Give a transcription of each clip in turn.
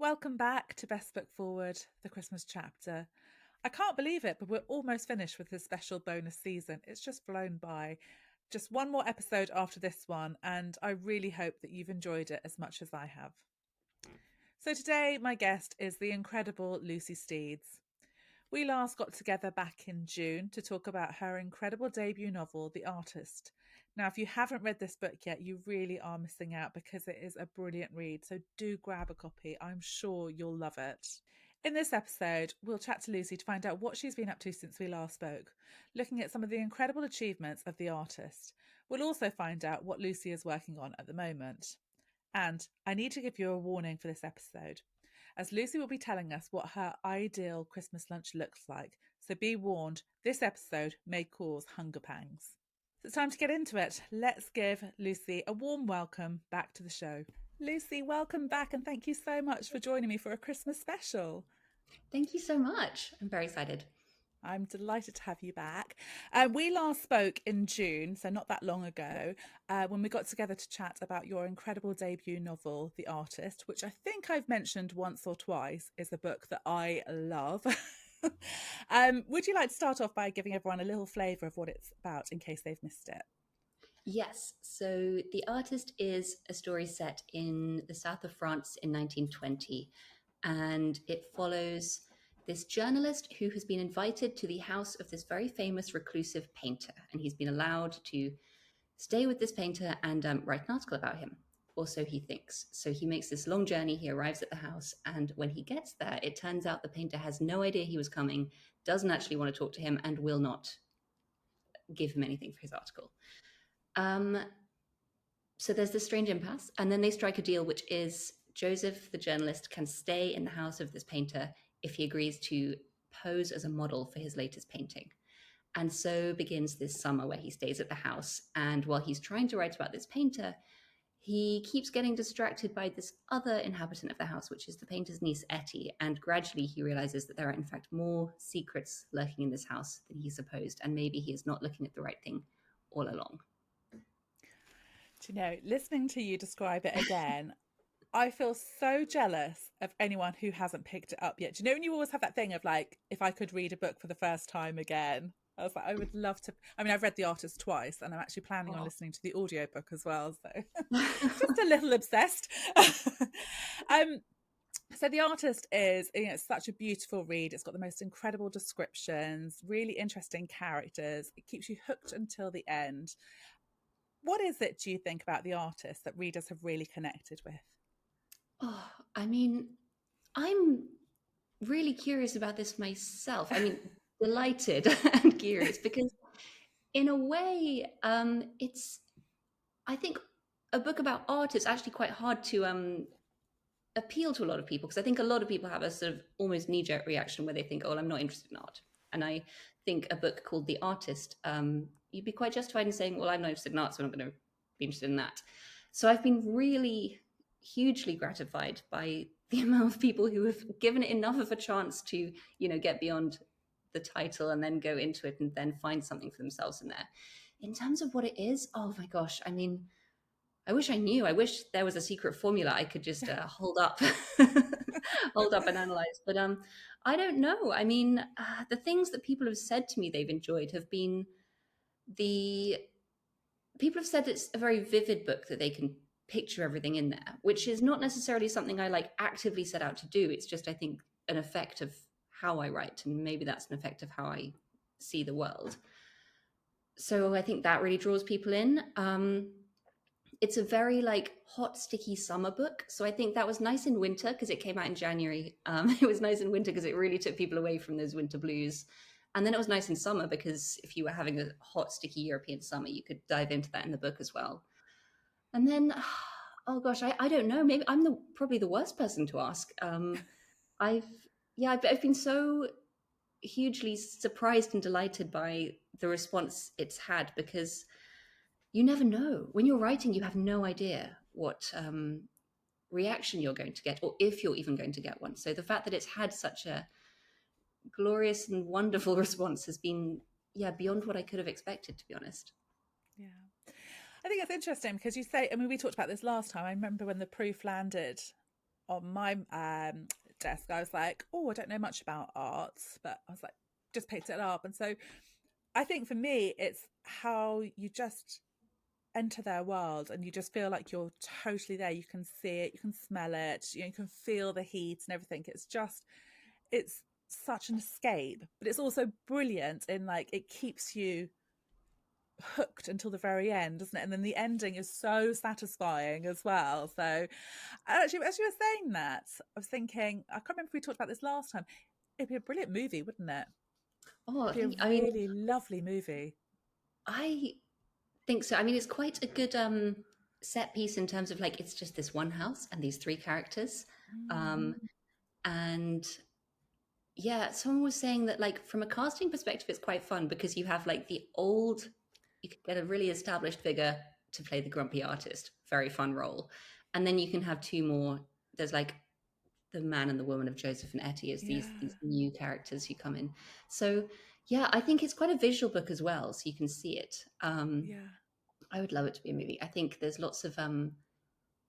Welcome back to Best Book Forward, the Christmas chapter. I can't believe it, but we're almost finished with this special bonus season. It's just flown by. Just one more episode after this one, and I really hope that you've enjoyed it as much as I have. So today, my guest is the incredible Lucy Steeds. We last got together back in June to talk about her incredible debut novel, The Artist. Now, if you haven't read this book yet, you really are missing out because it is a brilliant read. So do grab a copy. I'm sure you'll love it. In this episode, we'll chat to Lucy to find out what she's been up to since we last spoke, looking at some of the incredible achievements of the artist. We'll also find out what Lucy is working on at the moment. And I need to give you a warning for this episode, as Lucy will be telling us what her ideal Christmas lunch looks like. So be warned, this episode may cause hunger pangs. So it's time to get into it. Let's give Lucy a warm welcome back to the show. Lucy, welcome back, and thank you so much for joining me for a Christmas special. Thank you so much. I'm very excited. I'm delighted to have you back. We last spoke in June, so not that long ago, when we got together to chat about your incredible debut novel, The Artist, which I think I've mentioned once or twice is a book that I love. Would you like to start off by giving everyone a little flavour of what it's about in case they've missed it? Yes, so The Artist is a story set in the south of France in 1920, and it follows this journalist who has been invited to the house of this very famous reclusive painter, and he's been allowed to stay with this painter and write an article about him. Or so he thinks. So he makes this long journey. He arrives at the house, and when he gets there, it turns out the painter has no idea he was coming, doesn't actually want to talk to him, and will not give him anything for his article. Um, so there's this strange impasse, and then they strike a deal, which is Joseph, the journalist, can stay in the house of this painter if he agrees to pose as a model for his latest painting. And so begins this summer where he stays at the house. And while he's trying to write about this painter, he keeps getting distracted by this other inhabitant of the house, which is the painter's niece, Etty. And gradually he realizes that there are, in fact, more secrets lurking in this house than he supposed. And maybe he is not looking at the right thing all along. Do you know, listening to you describe it again, I feel so jealous of anyone who hasn't picked it up yet. Do you know when you always have that thing of like, if I could read a book for the first time again? I was like, I would love to. I mean, I've read The Artist twice, and I'm actually planning on Oh. listening to the audiobook as well. So just a little obsessed. um, so The Artist is, it's such a beautiful read. It's got the most incredible descriptions, really interesting characters. It keeps you hooked until the end. What is it, do you think, about The Artist that readers have really connected with? Oh, I mean, I'm really curious about this myself. I mean, delighted and curious because, in a way, it's, I think, a book about art is actually quite hard to appeal to a lot of people because I think a lot of people have a sort of almost knee-jerk reaction where they think, "Oh, well, I'm not interested in art." And I think a book called The Artist, you'd be quite justified in saying, "Well, I'm not interested in art, so I'm not going to be interested in that." So I've been really hugely gratified by the amount of people who have given it enough of a chance to, get beyond the title and then go into it and then find something for themselves in there. In terms of what it is, oh my gosh, I mean, I wish I knew. I wish there was a secret formula I could just hold up, hold up and analyze. But I don't know. I mean, the things that people have said to me they've enjoyed have been the people have said it's a very vivid book that they can picture everything in there, which is not necessarily something I like actively set out to do. It's just I think an effect of how I write, and maybe that's an effect of how I see the world. So I think that really draws people in. It's a very like hot, sticky summer book. So I think that was nice in winter because it came out in January. It was nice in winter because it really took people away from those winter blues. And then it was nice in summer because if you were having a hot, sticky European summer, you could dive into that in the book as well. And then, oh gosh, I don't know. Maybe I'm probably the worst person to ask. I've I've been so hugely surprised and delighted by the response it's had because you never know when you're writing. You have no idea what reaction you're going to get, or if you're even going to get one. So the fact that it's had such a glorious and wonderful response has been, yeah, beyond what I could have expected, to be honest. Yeah. I think it's interesting because you say, I mean, we talked about this last time. I remember when the proof landed on my desk. I was like, oh, I don't know much about art, but I was like, just picked it up. And so I think for me, it's how you just enter their world and you just feel like you're totally there. You can see it, you can smell it, you can feel the heat and everything. It's such an escape, but it's also brilliant in like it keeps you hooked until the very end, doesn't it? And then the ending is so satisfying as well. So actually, as you were saying that, I was thinking, I can't remember if we talked about this last time. It'd be a brilliant movie, wouldn't it? Oh, It'd be a I mean, really lovely movie. I think so. I mean, it's quite a good set piece in terms of like it's just this one house and these three characters. Mm. Um, and yeah, someone was saying that like from a casting perspective, it's quite fun because you have like the old, you could get a really established figure to play the grumpy artist, very fun role, and then you can have two more. There's like the man and the woman of Joseph and Etty as these Yeah, new characters who come in. So yeah, I think it's quite a visual book as well, so you can see it. yeah. I would love it to be a movie. I think there's lots of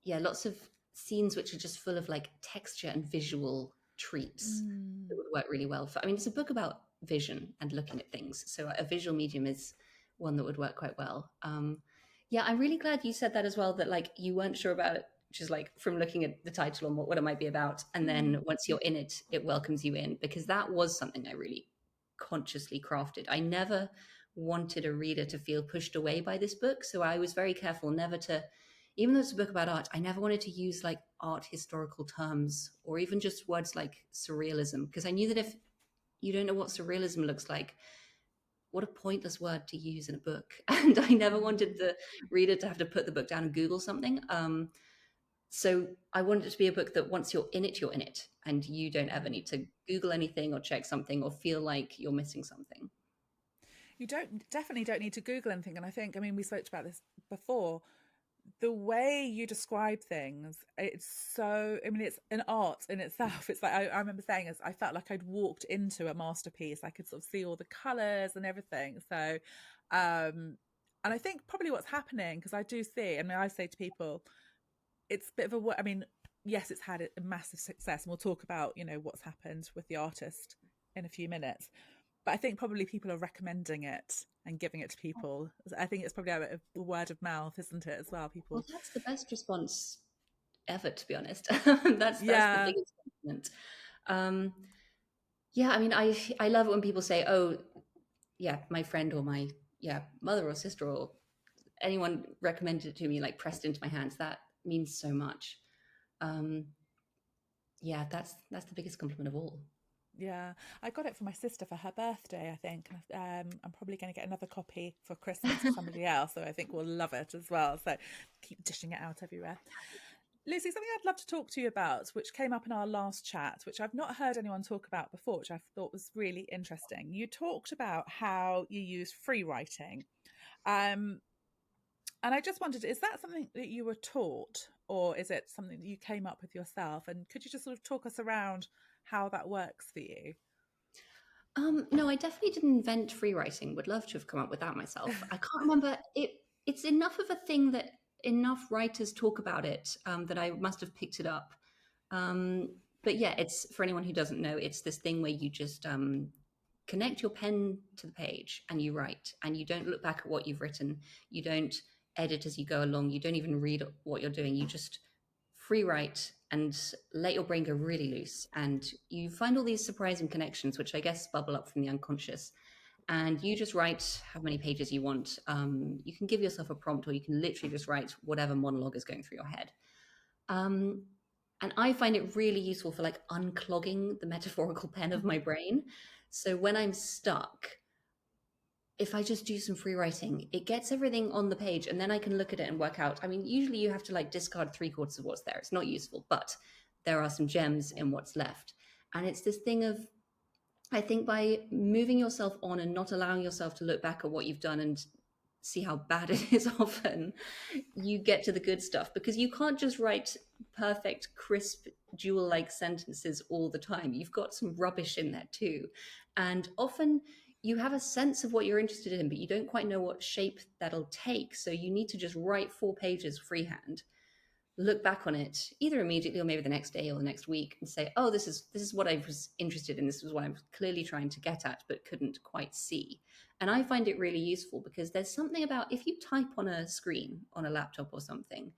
yeah, lots of scenes which are just full of like texture and visual treats that Mm. would work really well for. I mean, it's a book about vision and looking at things, so a visual medium is one that would work quite well. Yeah, I'm really glad you said that as well. That like you weren't sure about it, just like from looking at the title and what it might be about, and Mm. then once you're in it, it welcomes you in because that was something I really consciously crafted. I never wanted a reader to feel pushed away by this book, so I was very careful never to, even though it's a book about art, I never wanted to use like art historical terms or even just words like surrealism, because I knew that if you don't know what surrealism looks like, what a pointless word to use in a book. And I never wanted Mm. the reader to have to put the book down and Google something. So I wanted it to be a book that once you're in it, and you don't ever Yeah. need to Google anything or check something or feel like you're missing something. You don't definitely don't need to Google anything. And I think, I mean, we spoke about this before. The way you describe things, it's so, I mean, it's an art in itself. It's like I remember saying as I felt like I'd walked into a masterpiece. I could sort of see all the colours and everything. So and I think probably what's happening, because I do see, I mean, I say to people, it's a bit of a, I mean, yes, it's had a massive success, and we'll talk about, you know, what's happened with the artist in a few minutes. But I think probably people are recommending it and giving it to people. I think it's probably a word of mouth, isn't it, as well? Well, People, that's the best response ever, to be honest. That's the yeah, biggest compliment. Um, yeah, I mean, I love it when people say, "Oh, yeah, my friend or my yeah mother or sister or anyone recommended it to me, like pressed into my hands." That means so much. Um, yeah, that's the biggest compliment of all. yeah. I got it for my sister for her birthday, I think. I'm probably going to get another copy for Christmas for somebody else, so I think we'll love it as well. So keep dishing it out everywhere. Lucy, something I'd love to talk to you about, which came up in our last chat, which I've not heard anyone talk about before, which I thought was really interesting. You talked about how you use free writing. Um, and I just wondered, is that something that you were taught, or is it something that you came up with yourself? And could you just sort of talk us around how that works for you? No, I definitely didn't invent free writing. Would love to have come up with that myself. I can't remember it. It's enough of a thing that enough writers talk about it that I must have picked it up. Um, but yeah, it's for anyone who doesn't know, it's this thing where you just connect your pen to the page and you write, and you don't look back at what you've written. You don't edit as you go along. You don't even read what you're doing. You just free write and let your brain go really loose. And you find all these surprising connections, which I guess bubble up from the unconscious. And you just write how many pages you want. You can give yourself a prompt, or you can literally just write whatever monologue is going through your head. Um, and I find it really useful for like unclogging the metaphorical pen of my brain. So when I'm stuck, if I just do some free writing, it gets everything on the page and then I can look at it and work out. I mean, usually you have to like discard three-quarters of what's there. It's not useful, but there are some gems in what's left. And it's this thing of, I think by moving yourself on and not allowing yourself to look back at what you've done and see how bad it is often, you get to the good stuff because you can't just write perfect, crisp, jewel like sentences all the time. You've got some rubbish in there too. And often you have a sense of what you're interested in, but you don't quite know what shape that'll take. So you need to just write 4 pages freehand. look back on it either immediately or maybe the next day or the next week and say, oh, this is what I was interested in, this was what I was clearly trying to get at but couldn't quite see. And I find it really useful because there's something about, if you type on a screen on a laptop or something,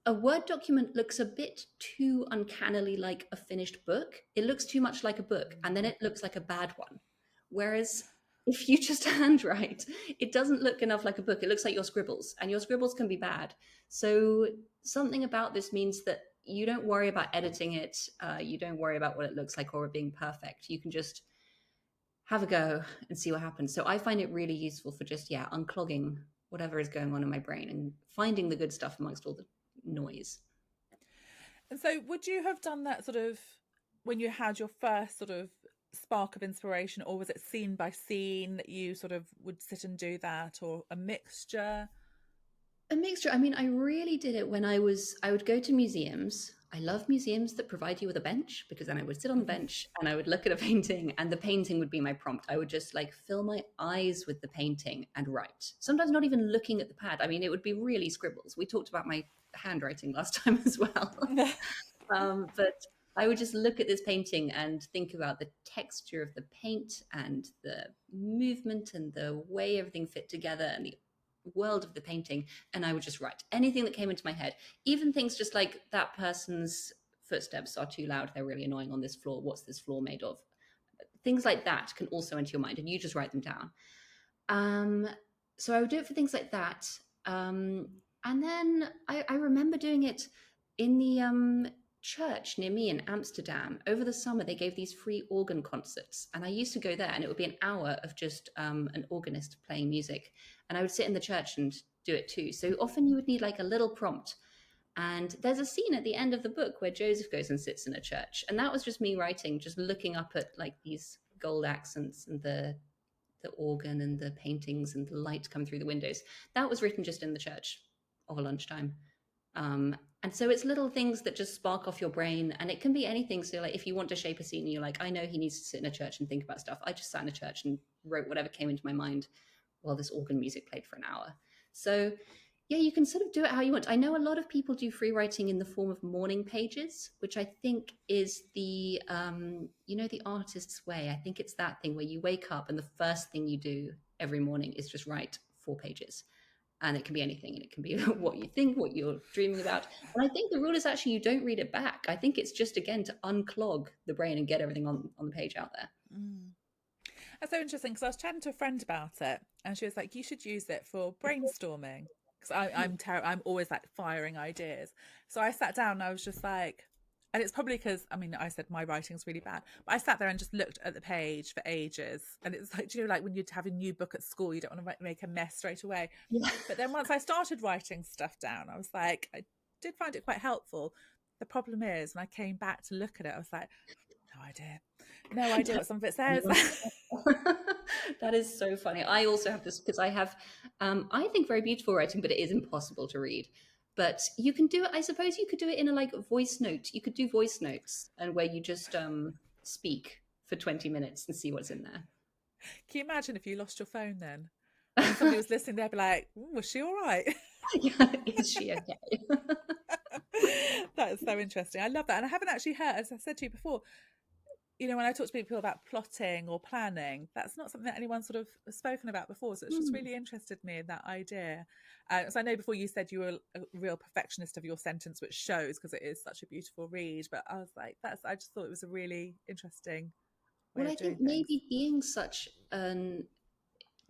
a Word document looks a bit too uncannily like a finished book. It looks too much like a book, and then it looks like a bad one. Whereas if you just handwrite, it doesn't look enough like a book. It looks like your scribbles, and your scribbles can be bad. So something about this means that you don't worry about editing it. You don't worry about what it looks like or it being perfect. You can just have a go and see what happens. So I find it really useful for just, yeah, unclogging whatever is going on in my brain and finding the good stuff amongst all the noise. And so, would you have done that sort of when you had your first sort of spark of inspiration, or was it scene by scene that you sort of would sit and do that, or a mixture? A mixture. I mean, I really did it when I would go to museums. I love museums that provide you with a bench because then I would sit on the Mhm. bench and I would look at a painting and the painting would be my prompt. I would just like fill my eyes with the painting and write. Sometimes not even looking at the pad. I mean, it would be really scribbles. We talked about my handwriting last time as well. But I would just look at this painting and think about the texture of the paint and the movement and the way everything fit together and the world of the painting. And I would just write anything that came into my head, even things just like that person's footsteps are too loud. They're really annoying on this floor. What's this floor made of? Things like that can also enter your mind and you just write them down. Um, so I would do it for things like that. Um, and then I remember doing it in the church near me in Amsterdam. Over the summer, they gave these free organ concerts. And I used to go there, and it would be an hour of just an organist playing music. And I would sit in the church and do it too. So often you would need like a little prompt. And there's a scene at the end of the book where Joseph goes and sits in a church. And that was just me writing, just looking up at like these gold accents and the organ and the paintings and the light coming through the windows. That was written just in the church over lunchtime. And so it's little things that just spark off your brain, and it can be anything. So, like, if you want to shape a scene, and you're like, I know he needs to sit in a church and think about stuff. I just sat in a church and wrote whatever came into my mind while this organ music played for an hour. So, yeah, you can sort of do it how you want. I know a lot of people do free writing in the form of morning pages, which I think is the, the artist's way. I think it's that thing where you wake up and the first thing you do every morning is just write 4 pages. And it can be anything, and it can be what you think, what you're dreaming about. And I think the rule is actually you don't read it back. I think it's just, again, to unclog the brain and get everything on the page out there. Mm. That's so interesting because I was chatting to a friend about it, and she was like, "You should use it for brainstorming." Because I'm always like firing ideas. So I sat down and I was just like, and it's probably because I mean I said my writing's really bad, but I sat there and just looked at the page for ages, and it's like, do you know, like when you'd have a new book at school, you don't want to make a mess straight away. Yeah. But then once I started writing stuff down, I was like, I did find it quite helpful. The problem is, when I came back to look at it, I was like, no idea what some of it says. That is so funny. I also have this because I have, I think, very beautiful writing, but it is impossible to read. But you can do it. I suppose you could do it in a like voice note. You could do voice notes and where you just speak for 20 minutes and see what's in there. Can you imagine if you lost your phone then? And then somebody was listening, they'd be like, was she all right? Yeah, is she okay? That is so interesting. I love that. And I haven't actually heard, as I said to you before, when I talk to people about plotting or planning, that's not something that anyone's sort of spoken about before. So it's just Hmm. really interested me in that idea. So I know before you said you were a real perfectionist of your sentence, which shows because it is such a beautiful read. But I was like, I just thought it was a really interesting way Well, I of think doing things. maybe being such an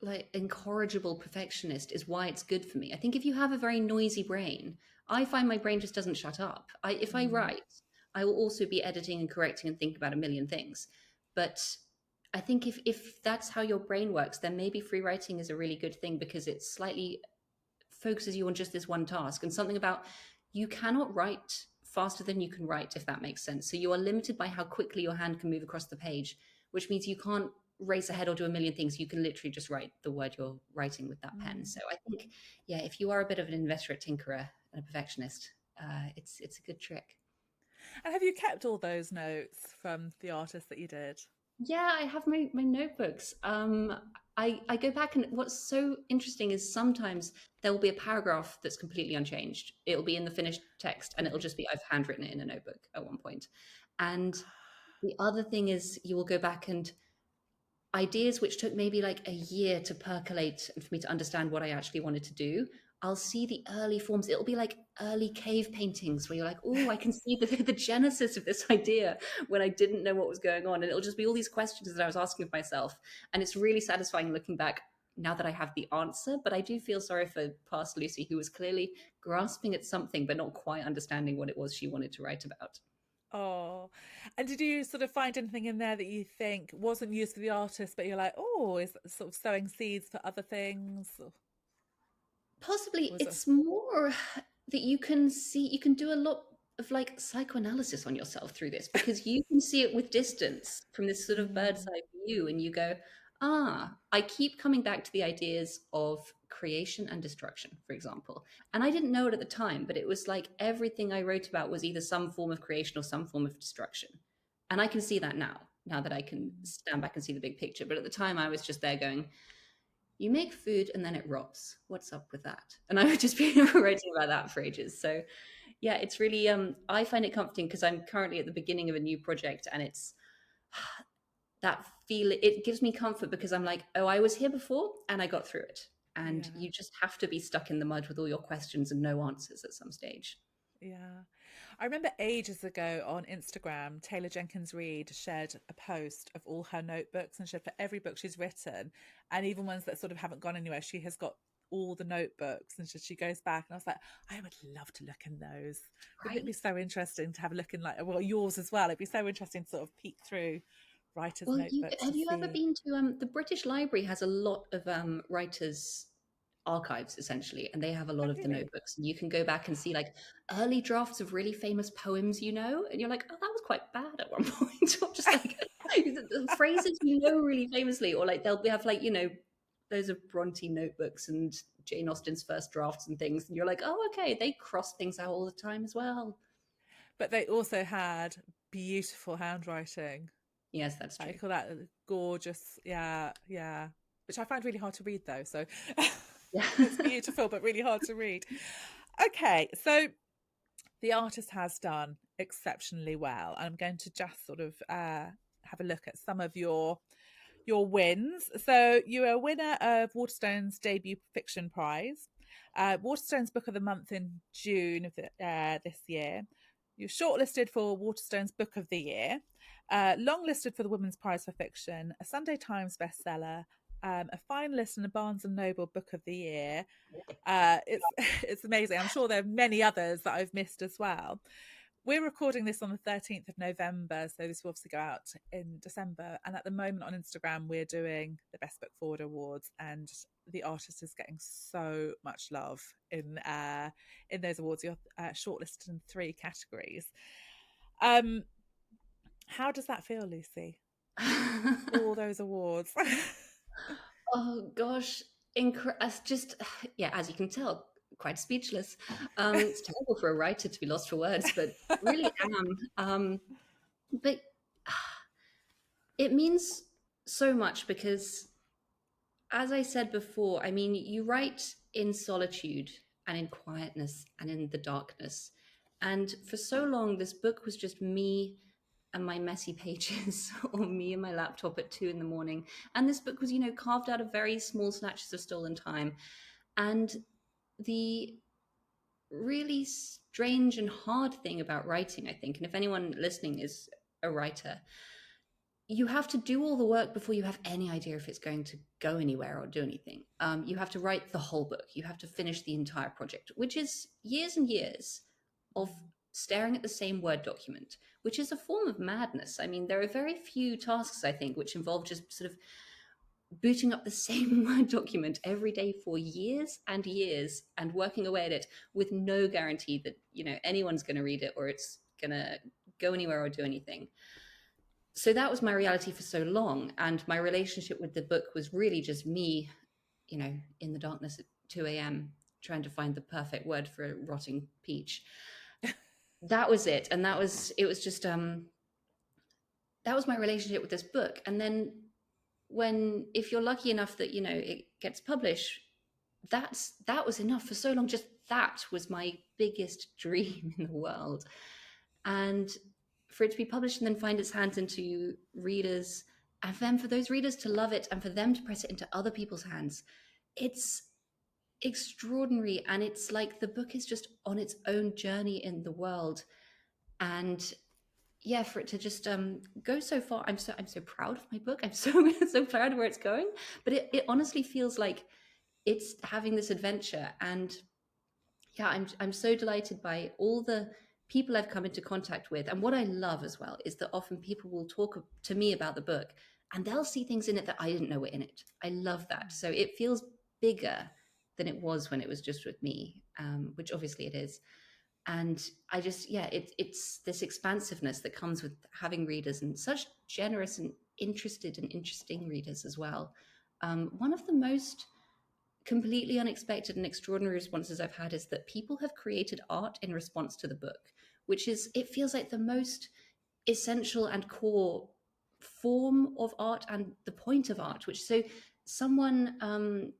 like incorrigible perfectionist is why it's good for me. I think if you have a very noisy brain, I find my brain just doesn't shut up. If I Mm, write, I will also be editing and correcting and think about a million things. But I think if that's how your brain works, then maybe free writing is a really good thing because it slightly focuses you on just this one task and something about you cannot write faster than you can write, if that makes sense. So you are limited by how quickly your hand can move across the page, which means you can't race ahead or do a million things. You can literally just write the word you're writing with that pen. mm. So I think, yeah, if you are a bit of an inveterate tinkerer and a perfectionist, it's a good trick. And have you kept all those notes from the artist that you did? Yeah, I have my notebooks. I go back, and what's so interesting is sometimes there will be a paragraph that's completely unchanged. It'll be in the finished text, and it'll just be I've handwritten it in a notebook at one point. And the other thing is you will go back, and ideas which took maybe like a year to percolate and for me to understand what I actually wanted to do, I'll see the early forms. It'll be like early cave paintings where you're like, oh, I can see the genesis of this idea when I didn't know what was going on. And it'll just be all these questions that I was asking of myself. And it's really satisfying looking back now that I have the answer. But I do feel sorry for past Lucy, who was clearly grasping at something, but not quite understanding what it was she wanted to write about. Oh, and did you sort of find anything in there that you think wasn't used for the artist, but you're like, oh, is that sort of sowing seeds for other things? Or Possibly was it? it's more that you can see, you can do a lot of like psychoanalysis on yourself through this, because you can see it with distance from this sort of bird's Mm, eye view, and you go, ah, I keep coming back to the ideas of creation and destruction, for example. And I didn't know it at the time, but it was like everything I wrote about was either some form of creation or some form of destruction. And I can see that now that I can mm, stand back and see the big picture. But at the time I was just there going, you make food and then it rots. What's up with that? And I would just be writing about that for ages. So yeah, it's really I find it comforting because I'm currently at the beginning of a new project, and it's that feel, it gives me comfort because I'm like, oh, I was here before and I got through it. And yeah. you just have to be stuck in the mud with all your questions and no answers at some stage. Yeah. I remember ages ago on Instagram, Taylor Jenkins Reid shared a post of all her notebooks, and she said for every book she's written, and even ones that sort of haven't gone anywhere, she has got all the notebooks, and she goes back. And I was like, I would love to look in those. Wouldn't it be Right. so interesting to have a look in, like, well, yours as well? It'd be so interesting to sort of peek through writers' Well, you notebooks to have you ever see. been to the British Library has a lot of writers archives essentially, and they have a Oh, lot of the really? notebooks, and you can go back and see like early drafts of really famous poems, and you're like, oh, that was quite bad at one point, or just like the phrases really famously, or like they'll have like those are Bronte notebooks and Jane Austen's first drafts and things, and you're like, oh, okay, they cross things out all the time as well. But they also had beautiful handwriting. Yes, that's I true. call that gorgeous. Yeah, yeah. Which I find really hard to read though. So Yeah. it's beautiful, but really hard to read. Okay, so the artist has done exceptionally well. I'm going to just sort of have a look at some of your wins. So you are a winner of Waterstone's debut fiction prize, Waterstone's Book of the Month in June of this year. You're shortlisted for Waterstone's Book of the Year, longlisted for the Women's Prize for Fiction, a Sunday Times bestseller, a finalist in the Barnes and Noble Book of the Year. It's it's amazing. I'm sure there are many others that I've missed as well. We're recording this on the 13th of November, so this will obviously go out in December. And at the moment on Instagram, we're doing the Best Book Forward Awards, and the artist is getting so much love in those awards. You're shortlisted in 3 categories. Um, how does that feel, Lucy? All those awards. Oh gosh, as just yeah, as you can tell, quite speechless. It's terrible for a writer to be lost for words, but really am. But it means so much because, as I said before, I mean, you write in solitude and in quietness and in the darkness. And for so long, this book was just me and my messy pages, or me and my laptop at 2 in the morning. And this book was, carved out of very small snatches of stolen time. And the really strange and hard thing about writing, I think, and if anyone listening is a writer, you have to do all the work before you have any idea if it's going to go anywhere or do anything. You have to write the whole book. You have to finish the entire project, which is years and years of staring at the same Word document, which is a form of madness. I mean, there are very few tasks, I think, which involve just sort of booting up the same Word document every day for years and years and working away at it with no guarantee that, anyone's going to read it or it's going to go anywhere or do anything. So that was my reality for so long, and my relationship with the book was really just me, in the darkness at 2 a.m. trying to find the perfect word for a rotting peach. That was it, and it was just that was my relationship with this book. And then when, if you're lucky enough that, you know, it gets published, that was enough for so long. Just that was my biggest dream in the world. And for it to be published and then find its hands into readers, and then for those readers to love it and for them to press it into other people's hands, it's extraordinary. And it's like the book is just on its own journey in the world. And yeah, for it to just go so far, I'm so proud of my book. I'm so so proud of where it's going. But it honestly feels like it's having this adventure. And yeah, I'm so delighted by all the people I've come into contact with. And what I love as well is that often people will talk to me about the book and they'll see things in it that I didn't know were in it. I love that. So it feels bigger than it was when it was just with me, which obviously it is. And I just, yeah, it's this expansiveness that comes with having readers, and such generous and interested and interesting readers as well. One of the most completely unexpected and extraordinary responses I've had is that people have created art in response to the book, which is, it feels like the most essential and core form of art and the point of art. Which, so someone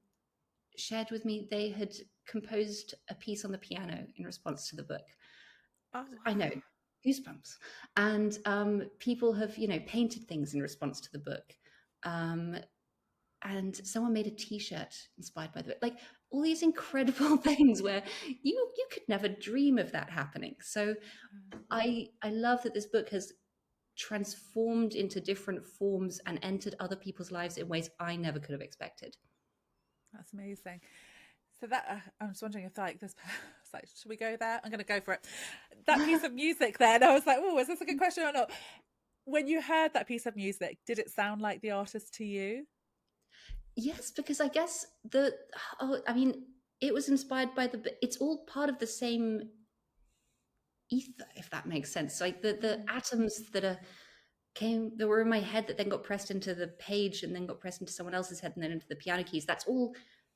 shared with me they had composed a piece on the piano in response to the book. Oh, I know, wow. goosebumps. And people have, you know, painted things in response to the book. Um, and someone made a T-shirt inspired by the book. Like all these incredible things where you could never dream of that happening. So I love that this book has transformed into different forms and entered other people's lives in ways I never could have expected. That's amazing. So that I'm just wondering if like this, it's like, should we go there? I'm going to go for it. That piece of music there, and I was like, oh, is this a good question or not? When you heard that piece of music, did it sound like the artist to you? Yes, because I guess I mean, it was inspired by it's all part of the same ether, if that makes sense. Like the Mm. atoms that were in my head that then got pressed into the page and then got pressed into someone else's head and then into the piano keys. That's all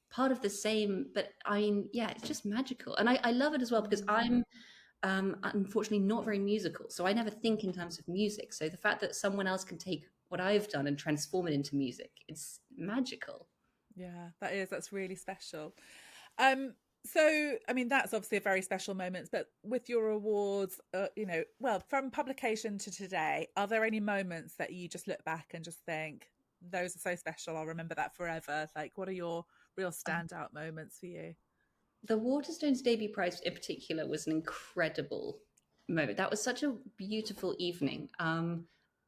part of the same. But I mean, yeah, it's just magical. And I love it as well because Mm. I'm unfortunately not very musical. So I never think in terms of music. So the fact that someone else can take what I've done and transform it into music, it's magical. Yeah, that's really special. Um, so I mean that's obviously a very special moment, but with your awards, well, from publication to today, are there any moments that you just look back and just think those are so special? I'll remember that forever. Like, what are your real standout moments for you? The Waterstones debut prize in particular was an incredible moment. That was such a beautiful evening.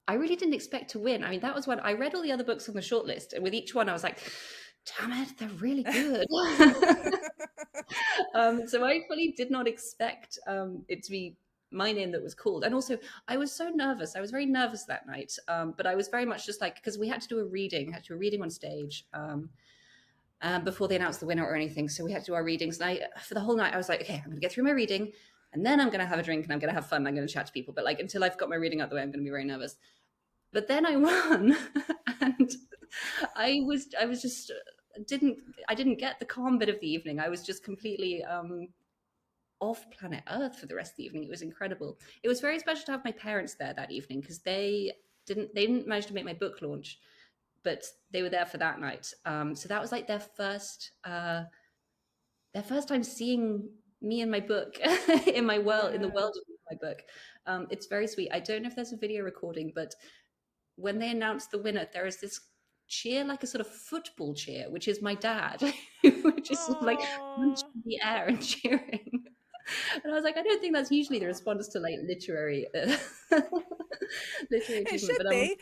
I really didn't expect to win. I mean, that was when I read all the other books on the shortlist, and with each one, I was like, "Damn it, they're really good." So I fully did not expect it to be my name that was called. And also, I was so nervous. I was very nervous that night, but I was very much just like, because we had to do a reading, had to do a reading on stage. Before they announced the winner or anything. So we had to do our readings. And for the whole night, I was like, okay, I'm going to get through my reading and then I'm going to have a drink and I'm going to have fun. And I'm going to chat to people. But like, until I've got my reading out the way, I'm going to be very nervous. But then I won and I was just, didn't, I didn't get the calm bit of the evening. I was just completely, off planet Earth for the rest of the evening. It was incredible. It was very special to have my parents there that evening because they didn't manage to make my book launch, but they were there for that night. So that was like their first time seeing me and my book in my world, in the Yeah. world of my book. It's very sweet. I don't know if there's a video recording, but when they announced the winner, there is this cheer, like a sort of football cheer, which is my dad, who just sort of like punching Oh, the air and cheering. And I was like, I don't think that's usually the response to like literary it achievement, should but be.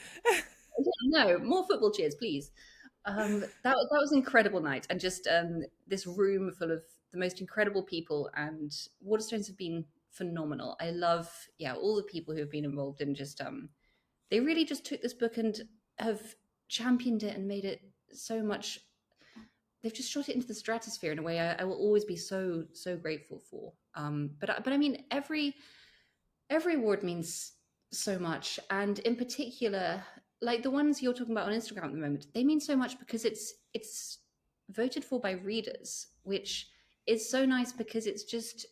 no, more football cheers, please. That was an incredible night, and just this room full of the most incredible people. And Waterstones have been phenomenal. I love, yeah, all the people who have been involved in just they really just took this book and have championed it and made it so much. They've just shot it into the stratosphere in a way I will always be so so grateful for. But I mean every award means so much, and in particular, like the ones you're talking about on Instagram at the moment, they mean so much because it's voted for by readers, which is so nice because it's just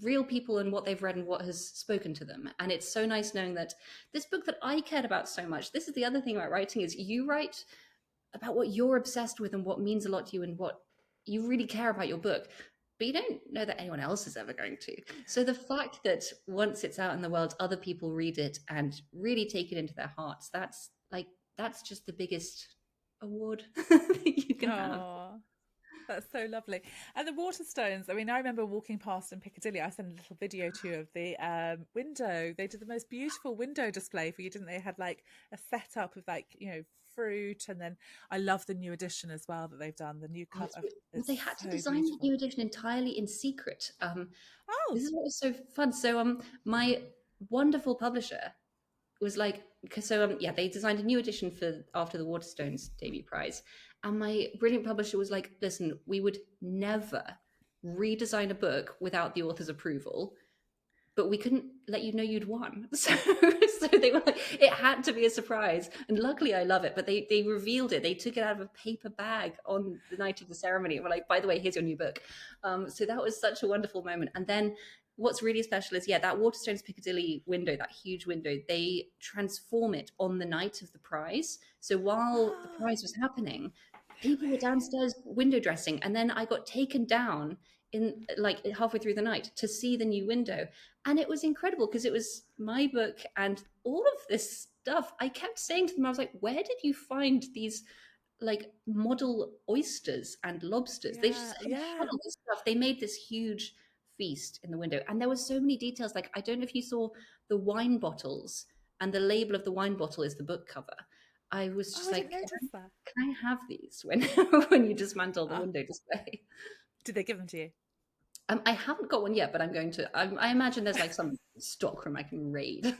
real people and what they've read and what has spoken to them. And it's so nice knowing that this book that I cared about so much, this is the other thing about writing, is you write about what you're obsessed with and what means a lot to you and what you really care about your book, but you don't know that anyone else is ever going to. So the fact that once it's out in the world, other people read it and really take it into their hearts, that's just the biggest award that you can have. Oh, that's so lovely. And the Waterstones, I mean, I remember walking past in Piccadilly. I sent a little video to you of the window. They did the most beautiful window display for you, didn't they? Had like a setup of like, fruit. And then I love the new edition as well that they've done. The new Oh, it's cover. well, It's they had to so design that beautiful. new edition entirely in secret. Oh, This is what was so fun. So, my wonderful publisher was like, yeah, they designed a new edition for after the Waterstones debut prize, and my brilliant publisher was like, listen, we would never redesign a book without the author's approval, but we couldn't let you know you'd won. So they were like, it had to be a surprise. And luckily I love it, but they revealed it. They took it out of a paper bag on the night of the ceremony and were like, by the way, here's your new book. So that was such a wonderful moment. And then what's really special is, yeah, that Waterstones Piccadilly window, that huge window, they transform it on the night of the prize. So while the oh, prize was happening, no people were way. downstairs window dressing, and then I got taken down in like halfway through the night to see the new window, and it was incredible because it was my book and all of this stuff. I kept saying to them, I was like, where did you find these like model oysters and lobsters? They just Yeah, had yeah. all this stuff. They made this huge feast in the window, and there were so many details. Like, I don't know if you saw the wine bottles, and the label of the wine bottle is the book cover. I was Oh, just I didn't like, notice that. can I have these when when you dismantle the Oh, window display? did they give them to you? I haven't got one yet, but I'm going to. I imagine there's like some stockroom I can raid.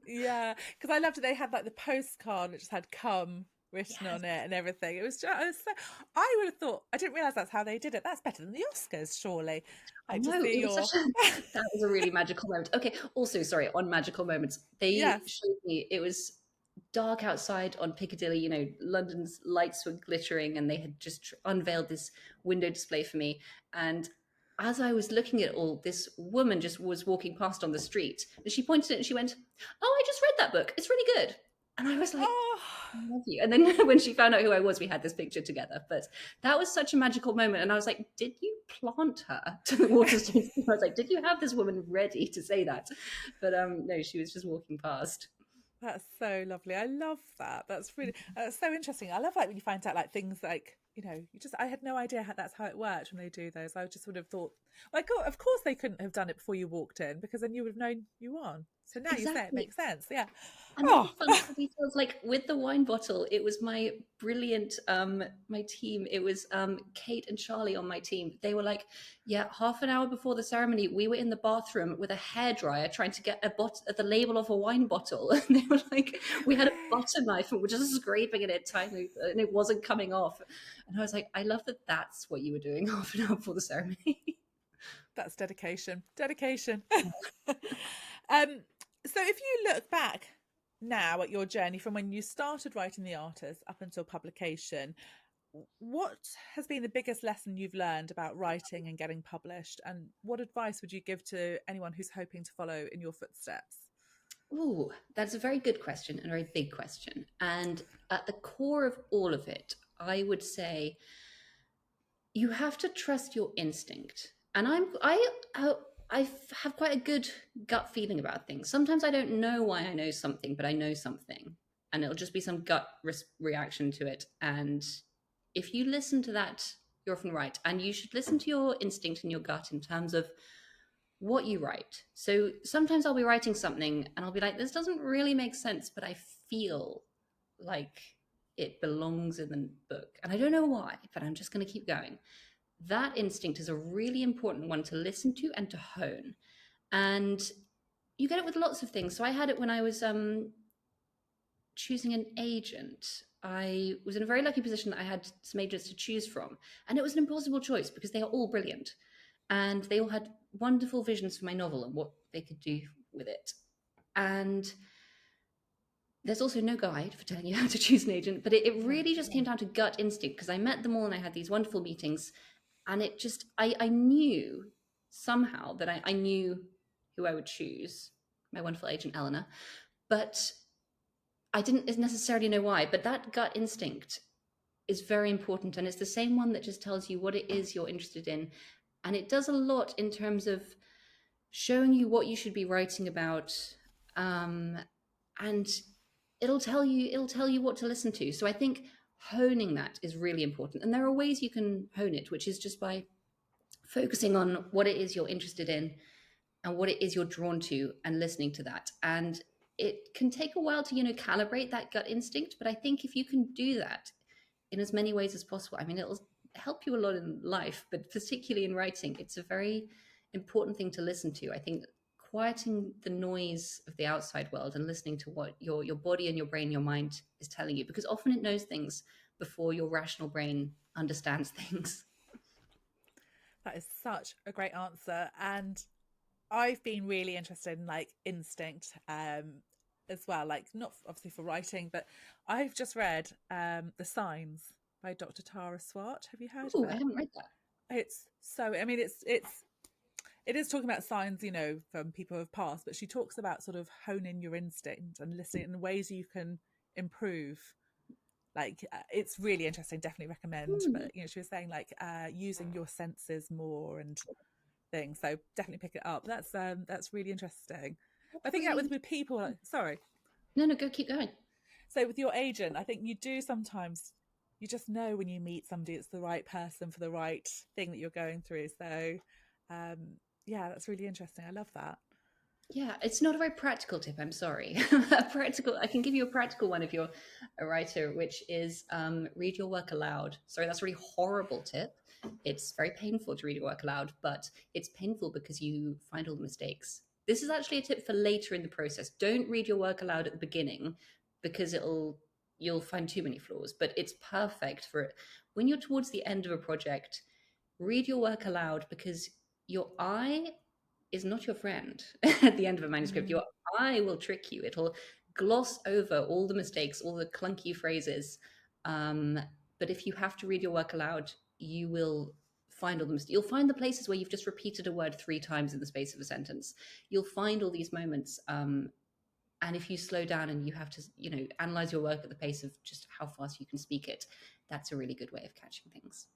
Yeah, because I loved it. They had like the postcard that just had "come" written Yes. on it and everything. It was so. I would have thought. I didn't realize that's how they did it. That's better than the Oscars, surely. I Like to know, see it was your. such a that was a really magical moment. Okay, also, sorry, on magical moments, they Yes. showed me it was dark outside on Piccadilly. London's lights were glittering, and they had just unveiled this window display for me. And as I was looking at it all, this woman just was walking past on the street, and she pointed at it and she went, "Oh, I just read that book. It's really good." And I was like, Oh, I love you. And then when she found out who I was, we had this picture together. But that was such a magical moment. And I was like, did you plant her to the Waterstones? I was like, did you have this woman ready to say that? But no, she was just walking past. that's so lovely. I love that. That's really so interesting. I love like when you find out like things like you just I had no idea how that's how it worked when they do those. I just would have thought like oh, of course they couldn't have done it before you walked in because then you would have known you won. So now you say it Exactly. makes sense. Yeah. And all the Oh, fun little details, like with the wine bottle, it was my brilliant my team. It was Kate and Charlie on my team. They were like, yeah, half an hour before the ceremony, we were in the bathroom with a hairdryer trying to get the label of a wine bottle. And they were like, no we had a way. butter knife and we're just scraping it tiny and it wasn't coming off. And I was like, I love that that's what you were doing half an hour before the ceremony. That's dedication. Dedication. um, so if you look back now at your journey from when you started writing The Artist up until publication, what has been the biggest lesson you've learned about writing and getting published? And what advice would you give to anyone who's hoping to follow in your footsteps? Oh, that's a very good question and a very big question. And at the core of all of it, I would say you have to trust your instinct. And I have quite a good gut feeling about things. Sometimes I don't know why I know something, but I know something, and it'll just be some gut reaction to it. And if you listen to that, you're often right. And you should listen to your instinct and your gut in terms of what you write. So sometimes I'll be writing something and I'll be like, this doesn't really make sense, but I feel like it belongs in the book. And I don't know why, but I'm just going to keep going. That instinct is a really important one to listen to and to hone. And you get it with lots of things. So I had it when I was choosing an agent. I was in a very lucky position that I had some agents to choose from. And it was an impossible choice because they are all brilliant. And they all had wonderful visions for my novel and what they could do with it. And there's also no guide for telling you how to choose an agent, but it Yeah. really just came down to gut instinct because I met them all and I had these wonderful meetings. And it just, I knew somehow that I knew who I would choose, my wonderful agent Eleanor, but I didn't necessarily know why. But that gut instinct is very important, and it's the same one that just tells you what it is you're interested in, and it does a lot in terms of showing you what you should be writing about, um, and it'll tell you what to listen to. So I think honing that is really important, and there are ways you can hone it, which is just by focusing on what it is you're interested in and what it is you're drawn to and listening to that. And it can take a while to, calibrate that gut instinct. But I think if you can do that in as many ways as possible, I mean, it'll help you a lot in life, but particularly in writing, it's a very important thing to listen to. I think quieting the noise of the outside world and listening to what your body and your brain, your mind is telling you, because often it knows things before your rational brain understands things. That is such a great answer. And I've been really interested in like instinct as well, like not obviously for writing, but I've just read The Signs by Dr. Tara Swart. Have you heard of Oh, I it? haven't read that. It's so, I mean, it is talking about signs, you know, from people who have passed, but she talks about sort of honing your instinct and listening in ways you can improve. Like it's really interesting, definitely recommend. Hmm. But you know, she was saying like using your senses more and things. So definitely pick it up. That's really interesting. But I That's think really that with interesting. people, sorry. No, no, go keep going. So with your agent, I think you do sometimes you just know when you meet somebody it's the right person for the right thing that you're going through. So um yeah, that's really interesting. I love that. Yeah, it's not a very practical tip. I'm sorry. I can give you a practical one if you're a writer, which is read your work aloud. Sorry, that's a really horrible tip. It's very painful to read your work aloud, but it's painful because you find all the mistakes. This is actually a tip for later in the process. Don't read your work aloud at the beginning because you'll find too many flaws, but it's perfect for it. When you're towards the end of a project, read your work aloud because your eye is not your friend at the end of a manuscript. Mm. Your eye will trick you. It'll gloss over all the mistakes, all the clunky phrases. Um, but if you have to read your work aloud, you will find all the mistakes. You'll find the places where you've just repeated a word 3 times in the space of a sentence. You'll find all these moments. And if you slow down and you have to, analyze your work at the pace of just how fast you can speak it, that's a really good way of catching things.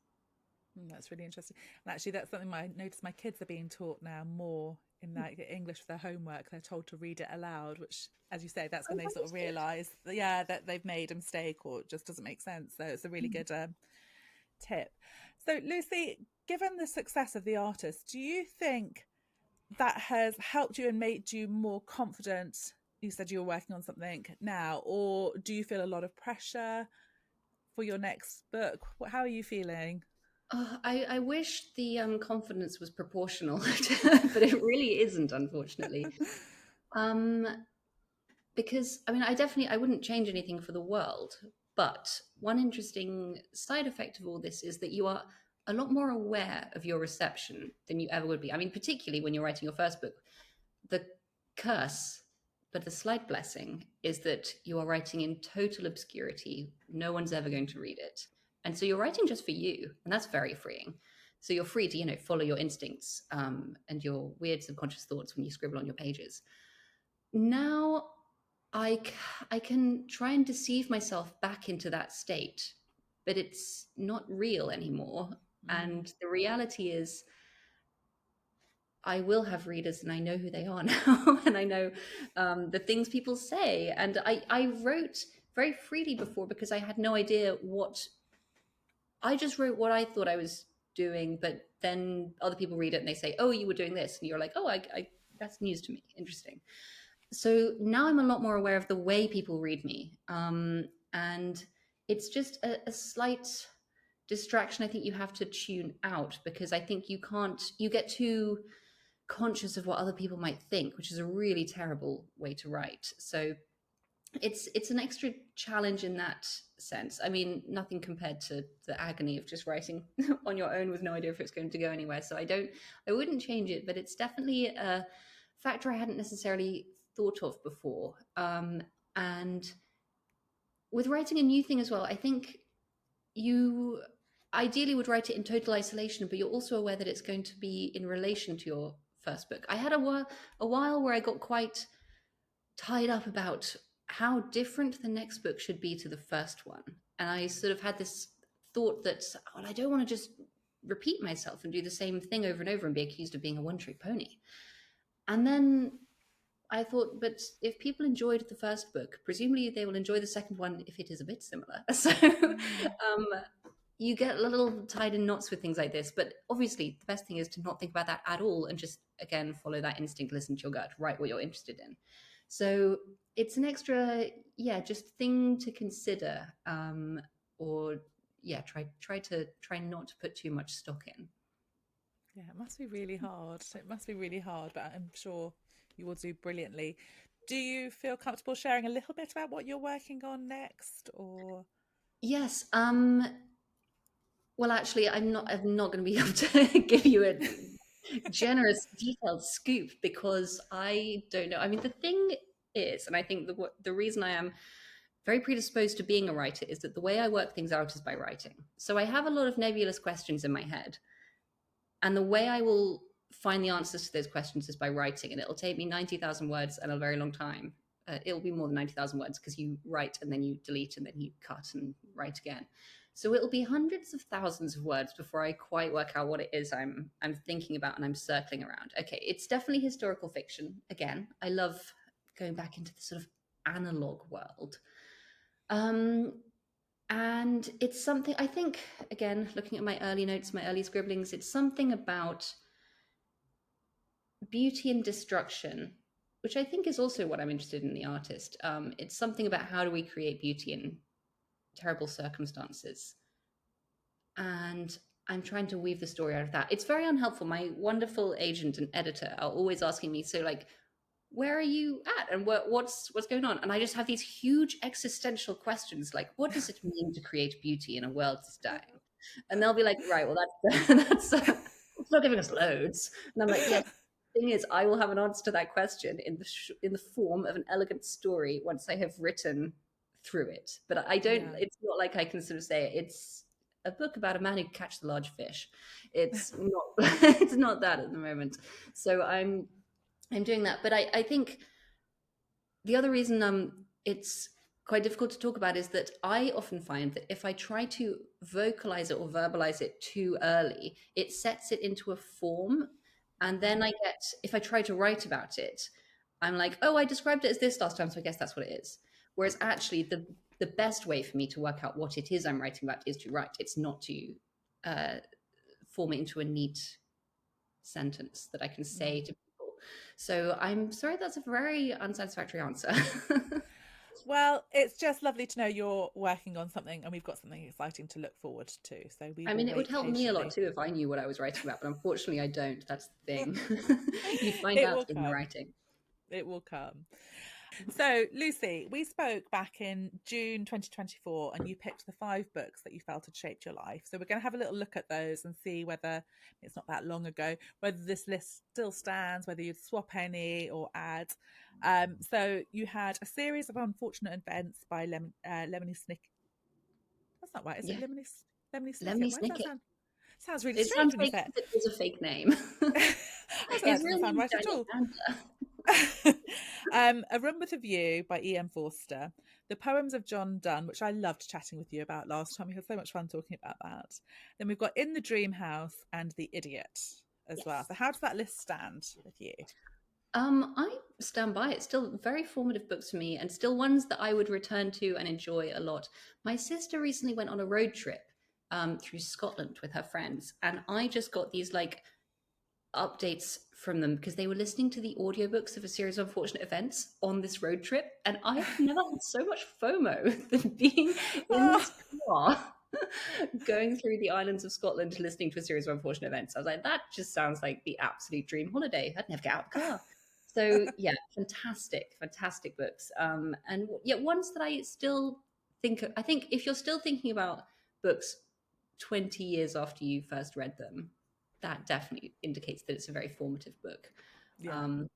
That's really interesting. And actually, that's something I notice my kids are being taught now more in like English for their homework. They're told to read it aloud, which, as you say, that's when Oh, they that sort is of good. realise that, yeah, that they've made a mistake or it just doesn't make sense. So it's a really good tip. So, Lucy, given the success of The Artist, do you think that has helped you and made you more confident? You said you were working on something now, or do you feel a lot of pressure for your next book? How are you feeling? I wish the confidence was proportional, but it really isn't, unfortunately. Um, because I mean, I wouldn't change anything for the world. But one interesting side effect of all this is that you are a lot more aware of your reception than you ever would be. I mean, particularly when you're writing your first book. The curse, but the slight blessing, is that you are writing in total obscurity. No one's ever going to read it. And so you're writing just for you. And that's very freeing. So you're free to, follow your instincts and your weird subconscious thoughts when you scribble on your pages. Now I can try and deceive myself back into that state, but it's not real anymore. Mm. And the reality is, I will have readers and I know who they are now and I know the things people say. And I wrote very freely before because I had no idea I just wrote what I thought I was doing, but then other people read it and they say, oh, you were doing this. And you're like, oh, that's news to me. Interesting. So now I'm a lot more aware of the way people read me. And it's just a slight distraction I think you have to tune out, because I think you get too conscious of what other people might think, which is a really terrible way to write. So it's an extra challenge in that sense. I mean, nothing compared to the agony of just writing on your own with no idea if it's going to go anywhere. So I wouldn't change it, but it's definitely a factor I hadn't necessarily thought of before. And with writing a new thing as well, I think you ideally would write it in total isolation, but you're also aware that it's going to be in relation to your first book. I had a while where I got quite tied up about how different the next book should be to the first one. And I sort of had this thought that, well, I don't want to just repeat myself and do the same thing over and over and be accused of being a one-trick pony. And then I thought, but if people enjoyed the first book, presumably they will enjoy the second one if it is a bit similar. So Mm. you get a little tied in knots with things like this. But obviously, the best thing is to not think about that at all and just, again, follow that instinct, listen to your gut, write what you're interested in. So it's an extra, yeah, just thing to consider. Or yeah, try not to put too much stock in. Yeah, it must be really hard. It must be really hard, but I'm sure you will do brilliantly. Do you feel comfortable sharing a little bit about what you're working on next, or? Yes. Well, actually, I'm not going to be able to give you a generous, detailed scoop because I don't know. I mean, the thing is, and I think the reason I am very predisposed to being a writer is that the way I work things out is by writing. So I have a lot of nebulous questions in my head, and the way I will find the answers to those questions is by writing, and it'll take me 90,000 words and a very long time. It'll be more than 90,000 words because you write and then you delete and then you cut and write again. So it'll be hundreds of thousands of words before I quite work out what it is I'm thinking about and I'm circling around. Okay, it's definitely historical fiction. Again, I love going back into the sort of analog world. Um, and it's something I think, again, looking at my early notes, my early scribblings, it's something about beauty and destruction, which I think is also what I'm interested in the artist. It's something about how do we create beauty in terrible circumstances. And I'm trying to weave the story out of that. It's very unhelpful. My wonderful agent and editor are always asking me, so like, where are you at and what's going on? And I just have these huge existential questions like, what does it mean to create beauty in a world that's dying? And they'll be like, right, well, it's not giving us loads. And I'm like, yes. The thing is, I will have an answer to that question in the form of an elegant story once I have written through it. But I don't. Yeah. It's not like I can sort of say it's a book about a man who catches the large fish. It's not. It's not that at the moment. So I'm doing that. But I think the other reason it's quite difficult to talk about is that I often find that if I try to vocalize it or verbalize it too early, it sets it into a form. And then Mm. I get, if I try to write about it, I'm like, oh, I described it as this last time, so I guess that's what it is. Whereas actually, the best way for me to work out what it is I'm writing about is to write. It's not to uh, form it into a neat sentence that I can say Mm. to people. So I'm sorry, that's a very unsatisfactory answer. Well, it's just lovely to know you're working on something and we've got something exciting to look forward to. So we I will mean, it would wait help me a lot patiently. too if I knew what I was writing about, but unfortunately, I don't. That's the thing. You find It out will in the come. writing. It will come. So, Lucy, we spoke back in June 2024 and you picked the 5 books that you felt had shaped your life. So, we're going to have a little look at those and see whether it's not that long ago, whether this list still stands, whether you'd swap any or add. So, you had A Series of Unfortunate Events by Lemony Snicket. That's not right, is it? Yeah, Lemony Lemony Snicket? Why does that Snicket. sounds really It strange sounds when you like say it is a fake name. it? I was like, that His doesn't real sound name is right at Daniel all. Chandler. A Room with a View by E.M. Forster, The Poems of John Donne, which I loved chatting with you about last time. We had so much fun talking about that. Then we've got In the Dream House and The Idiot as well. Yes. So, how does that list stand with you? I stand by it. Still very formative books for me, and still ones that I would return to and enjoy a lot. My sister recently went on a road trip through Scotland with her friends, and I just got these like updates from them because they were listening to the audiobooks of A Series of Unfortunate Events on this road trip. And I have never had so much FOMO than being in Oh, this car going through the islands of Scotland listening to A Series of Unfortunate Events. I was like, that just sounds like the absolute dream holiday. I'd never get out of the car. So yeah, fantastic books. And yet ones that I still I think if you're still thinking about books 20 years after you first read them, that definitely indicates that it's a very formative book. yeah. Um,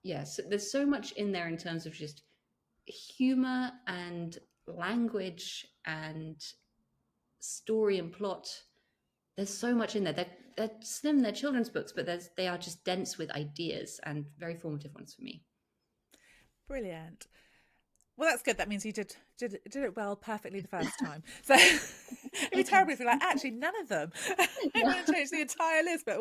yes, there's so much in there in terms of just humor and language and story and plot. there's so much in there. They're slim, they're children's books, but they are just dense with ideas and very formative ones for me. Brilliant. Well, that's good. That means you did it well, perfectly the first time. So it'd be terrible if you're like, actually, none of them. I'm Yeah. going to change the entire list. But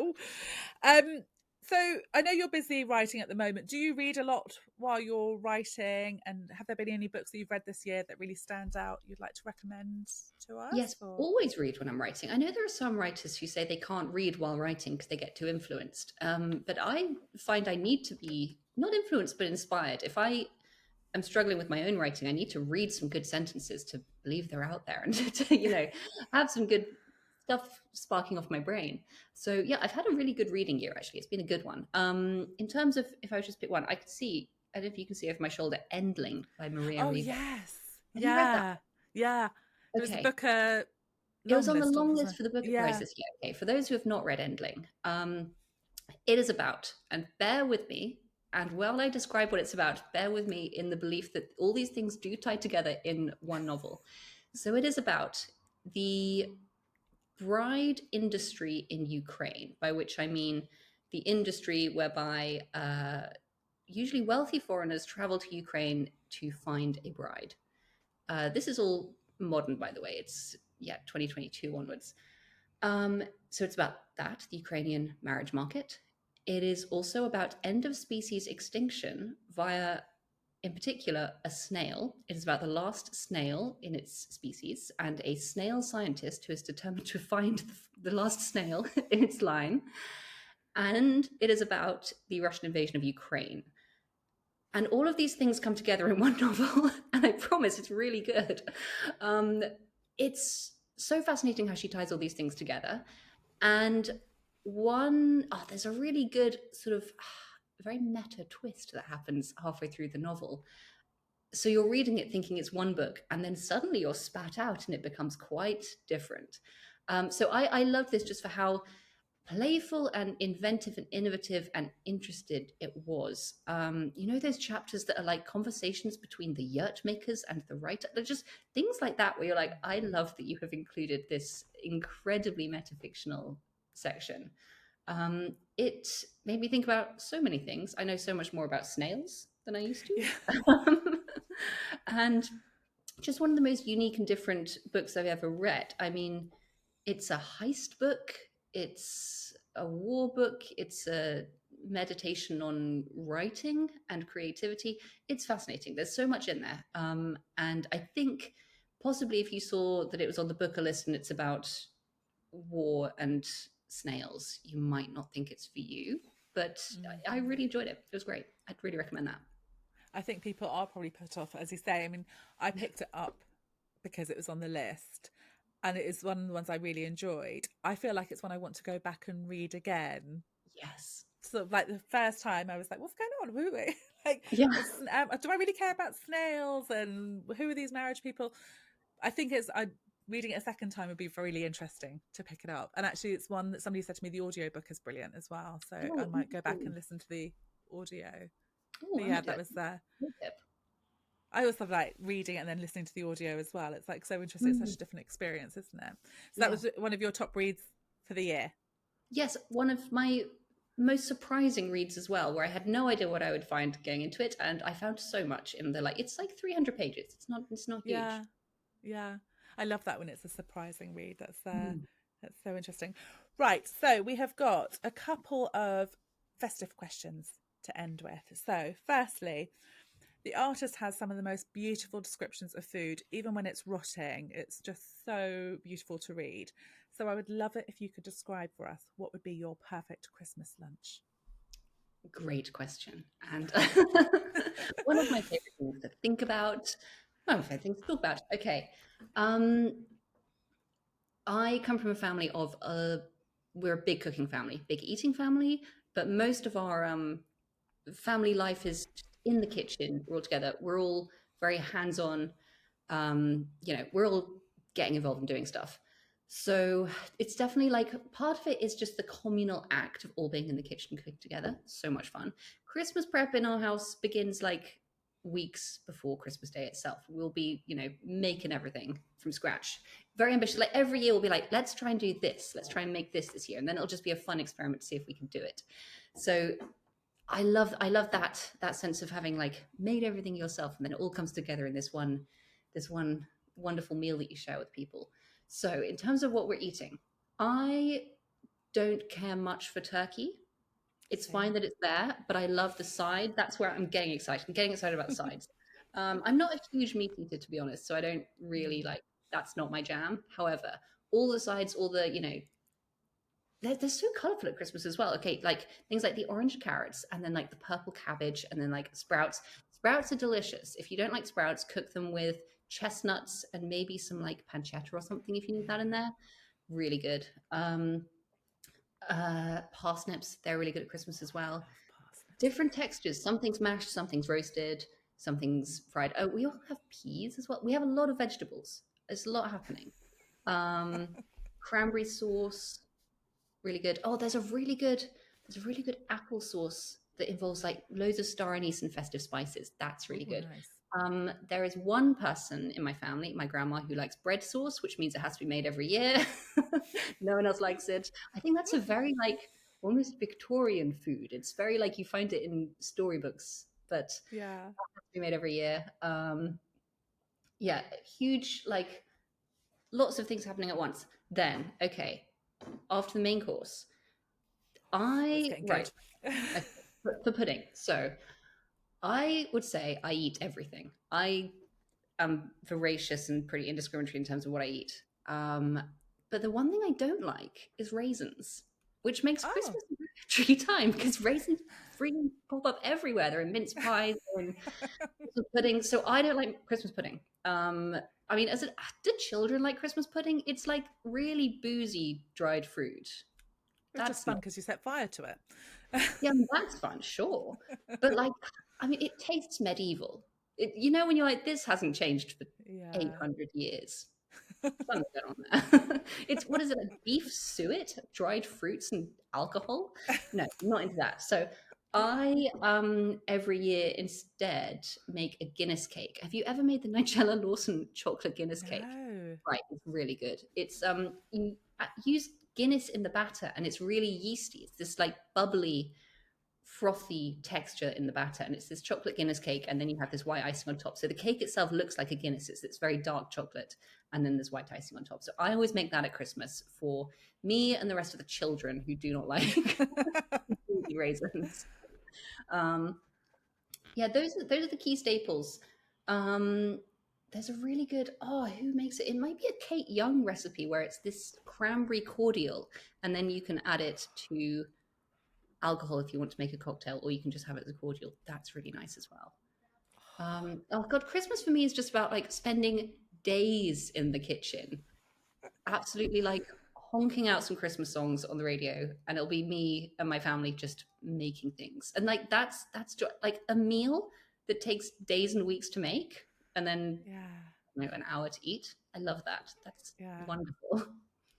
um, so I know you're busy writing at the moment. Do you read a lot while you're writing? And have there been any books that you've read this year that really stand out? You'd like to recommend to us? Yes, Or always read when I'm writing. I know there are some writers who say they can't read while writing because they get too influenced. But I find I need to be not influenced, but inspired. If I am struggling with my own writing, I need to read some good sentences to believe they're out there and to, have some good stuff sparking off my brain. So yeah, I've had a really good reading year actually. It's been a good one. In terms of if I was just pick one, I could see, I don't know if you can see over my shoulder, Endling by Maria oh Reva. yes, Have you read that? yeah, yeah. It was the Okay. Booker It was long on the list, long wasn't list it? for the Booker Prize Yeah. this year. Okay, for those who have not read Endling, it is about, and bear with me, and while I describe what it's about, bear with me in the belief that all these things do tie together in one novel. So it is about the bride industry in Ukraine, by which I mean the industry whereby usually wealthy foreigners travel to Ukraine to find a bride. This is all modern, by the way. It's, yeah, 2022 onwards. So it's about that, the Ukrainian marriage market. It is also about end of species extinction via, in particular, a snail. It is about the last snail in its species and a snail scientist who is determined to find the last snail in its line. And it is about the Russian invasion of Ukraine. And all of these things come together in one novel, and I promise it's really good. Um, it's so fascinating how she ties all these things together. And there's a really good sort of very meta twist that happens halfway through the novel. So you're reading it thinking it's one book, and then suddenly you're spat out and it becomes quite different. So I love this just for how playful and inventive and innovative and interested it was. Those chapters that are like conversations between the yurt makers and the writer. They're just things like that where you're like, I love that you have included this incredibly metafictional section. It made me think about so many things. I know so much more about snails than I used Yeah. to. And just one of the most unique and different books I've ever read. I mean, it's a heist book, it's a war book, it's a meditation on writing and creativity. It's fascinating. There's so much in there. And I think possibly if you saw that it was on the Booker list and it's about war and snails, you might not think it's for you. But I Mhm. really enjoyed it. It was great. I'd really recommend that. I think people are probably put off, as you say. I mean, I picked it up because it was on the list, and it is one of the ones I really enjoyed. I feel like it's one I want to go back and read again. Yes. Sort of like the first time, I was like, "What's going on? Woo like, Yeah. do I really care about snails? And who are these marriage people?" I think reading it a second time would be really interesting to pick it up. And actually, it's one that somebody said to me the audiobook is brilliant as well. So I Oh, might go back ooh. and listen to the audio. Oh, But I yeah, might do that it. was there. Good tip. I always love like reading it and then listening to the audio as well. It's like so interesting. It's such Mm, a different experience, isn't it? So that yeah. was one of your top reads for the year. Yes, one of my most surprising reads as well, where I had no idea what I would find going into it, and I found so much in the like. It's like 300 pages. It's not huge. Yeah, yeah. I love that when it's a surprising read. Mm. That's so interesting. Right, so we have got a couple of festive questions to end with. So, firstly, the artist has some of the most beautiful descriptions of food, even when it's rotting. It's just so beautiful to read. So I would love it if you could describe for us what would be your perfect Christmas lunch. Great question, and one of my favorite things to think about. One of my favorite things to talk about. Okay, um, I come from a family of we're a big cooking family, big eating family, but most of our family life is just in the kitchen. We're all together. We're all very hands-on. We're all getting involved in doing stuff. So it's definitely like part of it is just the communal act of all being in the kitchen cooking together. So much fun. Christmas prep in our house begins like weeks before Christmas Day itself. We'll be, making everything from scratch. Very ambitious. Like every year we'll be like, let's try and do this. Let's try and make this year. And then it'll just be a fun experiment to see if we can do it. So I love that sense of having like made everything yourself, and then it all comes together in this one wonderful meal that you share with people. So in terms of what we're eating, I don't care much for turkey. It's fine Same. that it's there, but I love the side. That's where I'm getting excited. I'm getting excited about the sides. I'm not a huge meat eater, to be honest, so I don't really Mm. like. That's not my jam. However, all the sides, all the they're so colorful at Christmas as well. Okay, like things like the orange carrots, and then like the purple cabbage, and then like sprouts. Sprouts are delicious. If you don't like sprouts, cook them with chestnuts and maybe some like pancetta or something if you need that in Yeah. there. Really good. Parsnips, they're really good at Christmas as I well. love parsnips. Different textures. Something's mashed, something's roasted, something's fried. Oh, we all have peas as well. We have a lot of vegetables. There's a lot happening. Um, Cranberry sauce, really good. Oh, there's a really good apple sauce that involves like loads of star anise and festive spices. That's really Oh, good. nice. There is one person in my family, my grandma, who likes bread sauce, which means it has to be made every year. No one else likes it. I think that's a very like almost Victorian food. It's very like you find it in storybooks, but it Yeah. has to be made every year. Yeah, huge like lots of things happening at once. Then, okay, after the main course, Oh, it's I getting right good. okay, for pudding. So I would say I eat everything. I am voracious and pretty indiscriminatory in terms of what I eat. Um, but the one thing I don't like is raisins, which makes Oh. Christmas a very tricky time because raisins freaking pop up everywhere. They're in mince pies, they're in Christmas pudding. So I don't like Christmas pudding. I mean, do children like Christmas pudding? It's like really boozy dried fruit. It's just That's fun not. because you set fire to it. Yeah, I mean, that's fun, sure. But like, I mean, it tastes medieval. When you're like, this hasn't changed for Yeah. 800 years. Something's going on there. It's, what is it, like beef suet, dried fruits and alcohol? No, not into that. So I every year instead make a Guinness cake. Have you ever made the Nigella Lawson chocolate Guinness cake? No. Right, it's really good. It's you use Guinness in the batter, and it's really yeasty. It's this like bubbly, frothy texture in the batter, and it's this chocolate Guinness cake, and then you have this white icing on top. So the cake itself looks like a Guinness. It's very dark chocolate, and then there's white icing on top. So I always make that at Christmas for me and the rest of the children who do not like raisins. Um, yeah, those are the key staples. Um, there's a really good, who makes it? It might be a Kate Young recipe where it's this cranberry cordial, and then you can add it to alcohol if you want to make a cocktail, or you can just have it as a cordial. That's really nice as well. Oh God, Christmas for me is just about like spending days in the kitchen, absolutely like honking out some Christmas songs on the radio, and it'll be me and my family just making things. And like like a meal that takes days and weeks to make, and then Yeah. an hour to eat. I love that. That's Yeah. wonderful.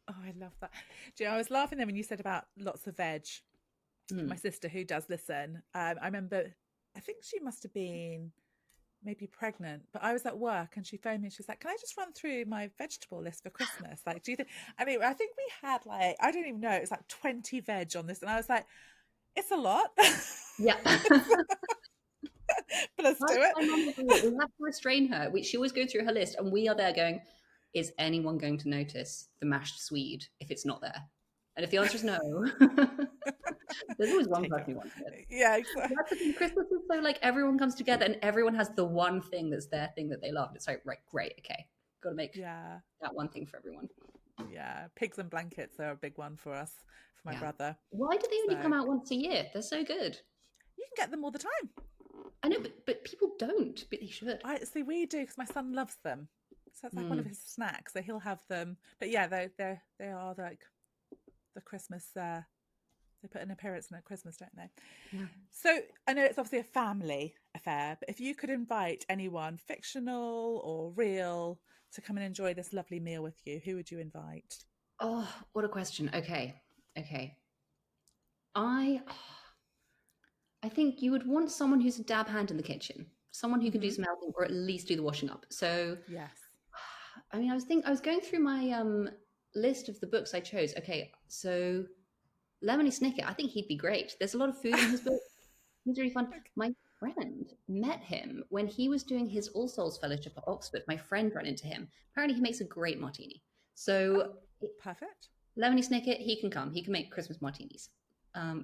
Oh, I love that. Do you know, I was laughing then when you said about lots of veg. My Mm. sister, who does listen, I remember, I think she must have been maybe pregnant, but I was at work and she phoned me and she was like, "Can I just run through my vegetable list for Christmas? Like, do you think?" I mean, I think we had like, I don't even know, it was like 20 veg on this. And I was like, it's a lot, Yeah. but let's do it. My mum will do it. We have to restrain her. She always goes through her list, and we are there going, is anyone going to notice the mashed Swede if it's not there? And if the answer is no, there's always one Take person it. who wants it. Yeah, exactly. That's the thing. Christmas is so like everyone comes together and everyone has the one thing that's their thing that they love. It's like, right, great, okay. Got to make Yeah. that one thing for everyone. Yeah. Pigs and blankets are a big one for us, for my Yeah. brother. Why do they only So come out once a year? They're so good. you can get them all the time. I know, but people don't, but they should. I see, we do because my son loves them. So it's like one of Mm. his snacks. So he'll have them. But yeah, they are like the Christmas. They put an appearance in at Christmas, don't they? Yeah. So I know it's obviously a family affair, but if you could invite anyone, fictional or real, to come and enjoy this lovely meal with you, who would you invite? Oh, what a question. Okay. Okay. I I think you would want someone who's a dab hand in the kitchen. someone who can do Mm-hmm. some helping or at least do the washing up. So, Yes. I mean, I was going through my list of the books I chose. Okay, so Lemony Snicket, I think he'd be great. There's a lot of food in his book. He's really fun. Okay. My friend met him when he was doing his All Souls Fellowship at Oxford. My friend ran into him. Apparently, he makes a great martini. Oh, So, perfect. Lemony Snicket, he can come. He can make Christmas martinis.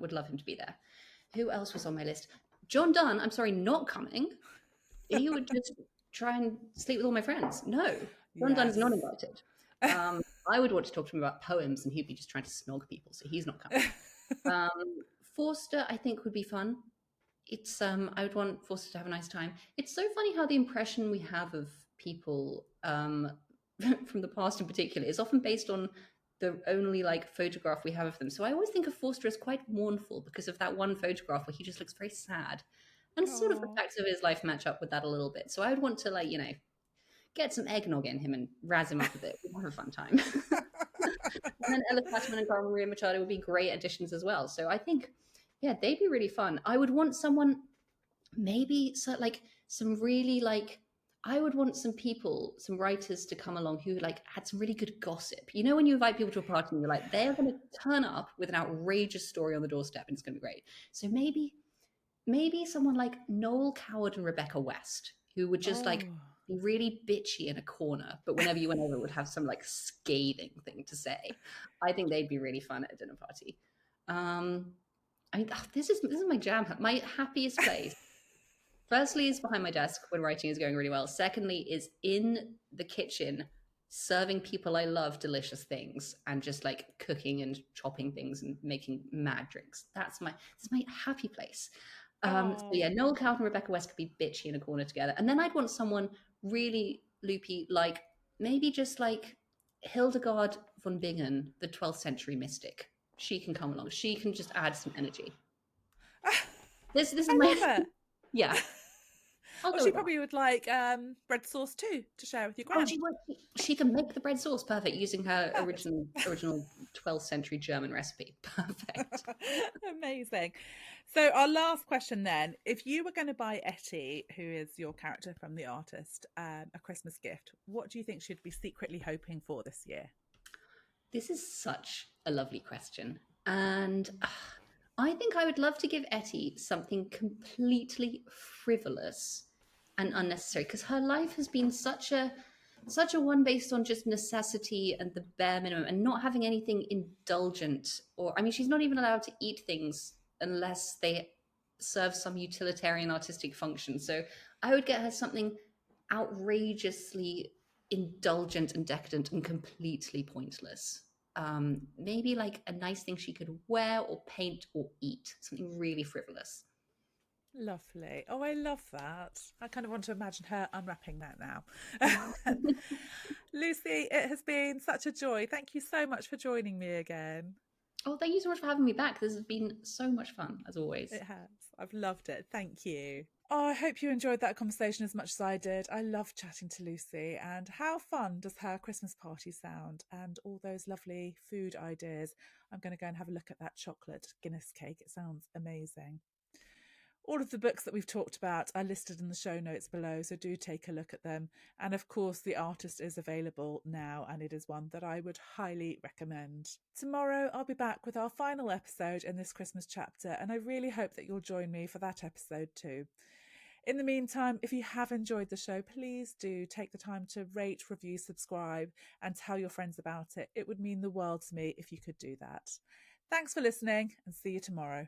Would love him to be there. Who else was on my list? John Donne, I'm sorry, not coming. He would just try and sleep with all my friends. No, John Donne is Yes. not invited. I would want to talk to him about poems, and he'd be just trying to snog people, so he's not coming. Forster, I think, would be fun. It's I would want Forster to have a nice time. It's so funny how the impression we have of people from the past in particular is often based on the only like photograph we have of them. So I always think of Forster as quite mournful because of that one photograph where he just looks very sad. And sort of the Oh. facts of his life match up with that a little bit. So I would want to like, get some eggnog in him and razz him up a bit. We'd have a fun time. And then Ella Fatman and Carmen Maria Machado would be great additions as well. So I think, yeah, they'd be really fun. I would want someone, maybe so like some really like, I would want some people, some writers to come along who like had some really good gossip. You know, when you invite people to a party and you're like, they're going to turn up with an outrageous story on the doorstep and it's going to be great. So maybe someone like Noel Coward and Rebecca West, who would just like Oh. be really bitchy in a corner, but whenever you went over, would have some like scathing thing to say. I think they'd be really fun at a dinner party. I mean, this is my jam. My happiest place. Firstly, is behind my desk when writing is going really well. Secondly, is in the kitchen serving people I love delicious things and just like cooking and chopping things and making mad drinks. This is my happy place. So Oh. yeah, Noel Coward and Rebecca West could be bitchy in a corner together. And then I'd want someone really loopy, like maybe just like Hildegard von Bingen, the 12th century mystic. She can come along. She can just add some energy. This is I my love it. yeah. I'll Oh, go she with that. probably would like bread sauce too to share with your Oh, gran. she can make the bread sauce perfect using her original 12th century German recipe. Perfect. Amazing. So our last question then, if you were going to buy Etty, who is your character from The Artist, a Christmas gift, what do you think she'd be secretly hoping for this year? This is such a lovely question. And I think I would love to give Etty something completely frivolous and unnecessary because her life has been such a one based on just necessity and the bare minimum and not having anything indulgent or I mean she's not even allowed to eat things unless they serve some utilitarian artistic function. So I would get her something outrageously indulgent and decadent and completely pointless. Maybe like a nice thing she could wear or paint or eat, something really frivolous. Lovely. Oh, I love that. I kind of want to imagine her unwrapping that now. Oh, Lucy, it has been such a joy. Thank you so much for joining me again. oh, thank you so much for having me back. This has been so much fun, as always. It has. I've loved it. Thank you. Oh, I hope you enjoyed that conversation as much as I did. I love chatting to Lucy, and how fun does her Christmas party sound and all those lovely food ideas. I'm going to go and have a look at that chocolate Guinness cake. It sounds amazing. All of the books that we've talked about are listed in the show notes below, so do take a look at them. And of course, The Artist is available now, and it is one that I would highly recommend. Tomorrow, I'll be back with our final episode in this Christmas chapter, and I really hope that you'll join me for that episode too. In the meantime, if you have enjoyed the show, please do take the time to rate, review, subscribe, and tell your friends about it. It would mean the world to me if you could do that. Thanks for listening, and see you tomorrow.